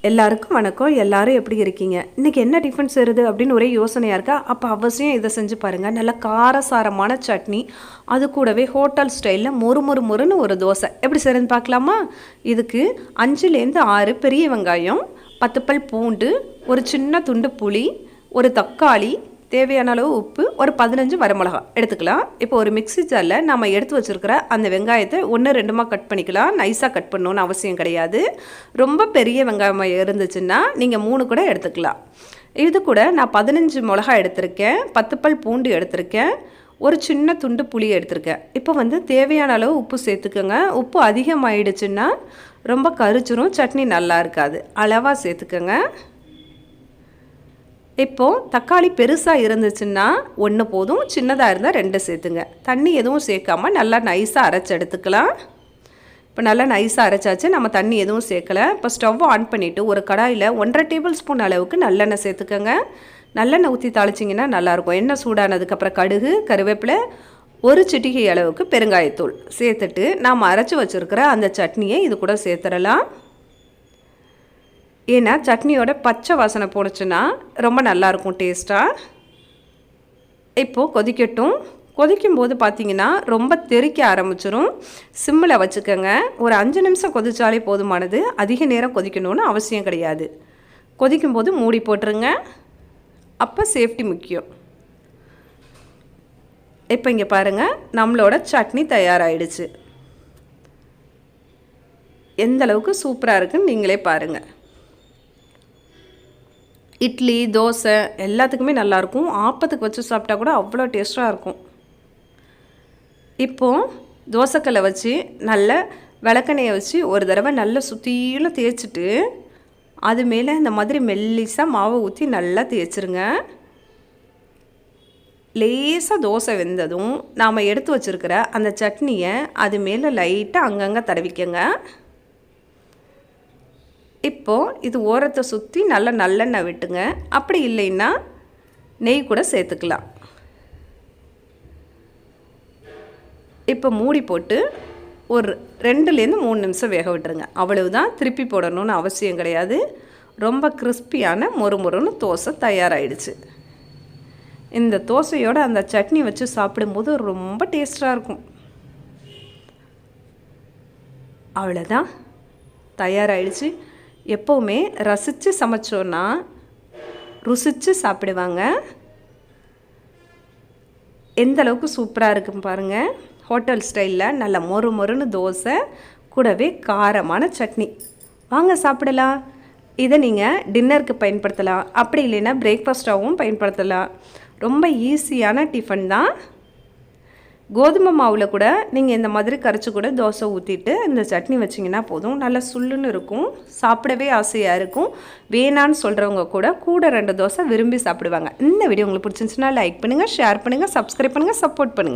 எல்லாருக்கும் வணக்கம். எல்லாரும் எப்படி இருக்கீங்க? இன்னைக்கு என்ன டிஃபன் செய்கிறது அப்படின்னு ஒரே யோசனையாக இருக்கா? அப்போ அவசியம் இதை செஞ்சு பாருங்கள். நல்ல காரசாரமான சட்னி, அது கூடவே ஹோட்டல் ஸ்டைலில் மொறுன்னு ஒரு தோசை எப்படி செய்கிறதுன்னு பார்க்கலாமா? இதுக்கு 5லேருந்து 6 பெரிய வெங்காயம், 10 பல் பூண்டு, ஒரு சின்ன துண்டு புளி, ஒரு தக்காளி, தேவையான அளவு உப்பு, ஒரு 15 வரமிளகா எடுத்துக்கலாம். இப்போ ஒரு மிக்ஸி ஜாரில் நம்ம எடுத்து வச்சுருக்கிற அந்த வெங்காயத்தை 1-2 கட் பண்ணிக்கலாம். நைஸாக கட் பண்ணணுன்னு அவசியம் கிடையாது. ரொம்ப பெரிய வெங்காயம் இருந்துச்சுன்னா நீங்கள் 3 கூட எடுத்துக்கலாம். இது கூட நான் 15 மிளகா எடுத்திருக்கேன், 10 பல் பூண்டு எடுத்திருக்கேன், ஒரு சின்ன துண்டு புளி எடுத்திருக்கேன். இப்போ தேவையான அளவு உப்பு சேர்த்துக்கோங்க. உப்பு அதிகமாகிடுச்சுன்னா ரொம்ப கரிச்சிரும், சட்னி நல்லா இருக்காது. அளவாக சேர்த்துக்கோங்க. இப்போது தக்காளி பெருசாக இருந்துச்சுன்னா 1 போதும், சின்னதாக இருந்தால் 2 சேர்த்துங்க. தண்ணி எதுவும் சேர்க்காமல் நல்லா நைஸாக அரைச்சி எடுத்துக்கலாம். இப்போ நல்லா நைஸாக அரைச்சாச்சு, நம்ம தண்ணி எதுவும் சேர்க்கலை. இப்போ ஸ்டவ் ஆன் பண்ணிவிட்டு ஒரு கடாயில் 1½ டேபிள் ஸ்பூன் அளவுக்கு நல்லெண்ணெய் சேர்த்துக்கோங்க. நல்லெண்ணெய் ஊற்றி தாளிச்சிங்கன்னா நல்லாயிருக்கும். எண்ணெய் சூடானதுக்கப்புறம் கடுகு, கருவேப்பிலை, ஒரு சிட்டிகை அளவுக்கு பெருங்காயத்தூள் சேர்த்துட்டு நாம் அரைச்சி வச்சுருக்கிற அந்த சட்னியை இது கூட சேர்த்துடலாம். ஏன்னா சட்னியோட பச்சை வாசனை போணுச்சுன்னா ரொம்ப நல்லாயிருக்கும் டேஸ்ட்டாக. இப்போது கொதிக்கட்டும். கொதிக்கும்போது பார்த்திங்கன்னா ரொம்ப தெறிக்க ஆரம்பிச்சிடும். சிம்மில் வச்சுக்கோங்க. ஒரு 5 நிமிஷம் கொதிச்சாலே போதுமானது. அதிக நேரம் கொதிக்கணும்னு அவசியம் கிடையாது. கொதிக்கும்போது மூடி போட்டுருங்க. அப்போ சேஃப்டி முக்கியம். இப்போ இங்கே பாருங்கள், நம்மளோட சட்னி தயாராகிடுச்சு. எந்த அளவுக்கு சூப்பராக இருக்குன்னு நீங்களே பாருங்கள். இட்லி, தோசை எல்லாத்துக்குமே நல்லாயிருக்கும். ஆப்பத்துக்கு வச்சு சாப்பிட்டா கூட அவ்வளோ டேஸ்ட்டாக இருக்கும். இப்போது தோசைக்கல்லை வச்சு நல்ல விளக்கெண்ணெயை வச்சு ஒரு தடவை நல்லா சுற்றிலும் தேய்ச்சிட்டு அது மேலே இந்த மாதிரி மெல்லிசாக மாவை ஊற்றி நல்லா தேய்ச்சிருங்க. லேசாக தோசை வெந்ததும் நாம் எடுத்து வச்சுருக்கிற அந்த சட்னியை அது மேலே லைட்டாக அங்கங்கே தடவிக்கங்க. இப்போது இது ஓரத்தை சுற்றி நல்லா நல்லெண்ணெய் விட்டுங்க. அப்படி இல்லைன்னா நெய் கூட சேர்த்துக்கலாம். இப்போ மூடி போட்டு ஒரு 2-3 நிமிஷம் வேக விட்டுருங்க. அவ்வளவுதான், திருப்பி போடணும்னு அவசியம் கிடையாது. ரொம்ப கிறிஸ்பியான மொறுன்னு தோசை தயாராகிடுச்சு. இந்த தோசையோடு அந்த சட்னி வச்சு சாப்பிடும்போது ரொம்ப டேஸ்ட்டாக இருக்கும். அவ்வளோதான், தயாராகிடுச்சு. எப்போவுமே ரசித்து சமைச்சோன்னா ருசித்து சாப்பிடுவாங்க. எந்த அளவுக்கு சூப்பராக இருக்குன்னு பாருங்கள். ஹோட்டல் ஸ்டைலில் நல்ல மொறுன்னு தோசை கூடவே காரமான சட்னி. வாங்க சாப்பிடலாம். இதை நீங்கள் டின்னருக்கு பயன்படுத்தலாம், அப்படி இல்லைன்னா பிரேக்ஃபாஸ்ட்டாகவும் பயன்படுத்தலாம். ரொம்ப ஈஸியான டிஃபன் தான். கோதுமை மாவில் கூட நீங்கள் இந்த மாதிரி கரைச்சி கூட தோசை ஊற்றிட்டு இந்த சட்னி வச்சிங்கன்னா போதும். நல்லா சுள்ளுன்னு இருக்கும், சாப்பிடவே ஆசையாக இருக்கும். வேணான்னு சொல்கிறவங்க கூட 2 தோசை விரும்பி சாப்பிடுவாங்க. இந்த வீடியோ உங்களுக்கு பிடிச்சிருந்துச்சுன்னா லைக் பண்ணுங்கள், ஷேர் பண்ணுங்கள், சப்ஸ்கிரைப் பண்ணுங்கள், சப்போர்ட் பண்ணுங்கள்.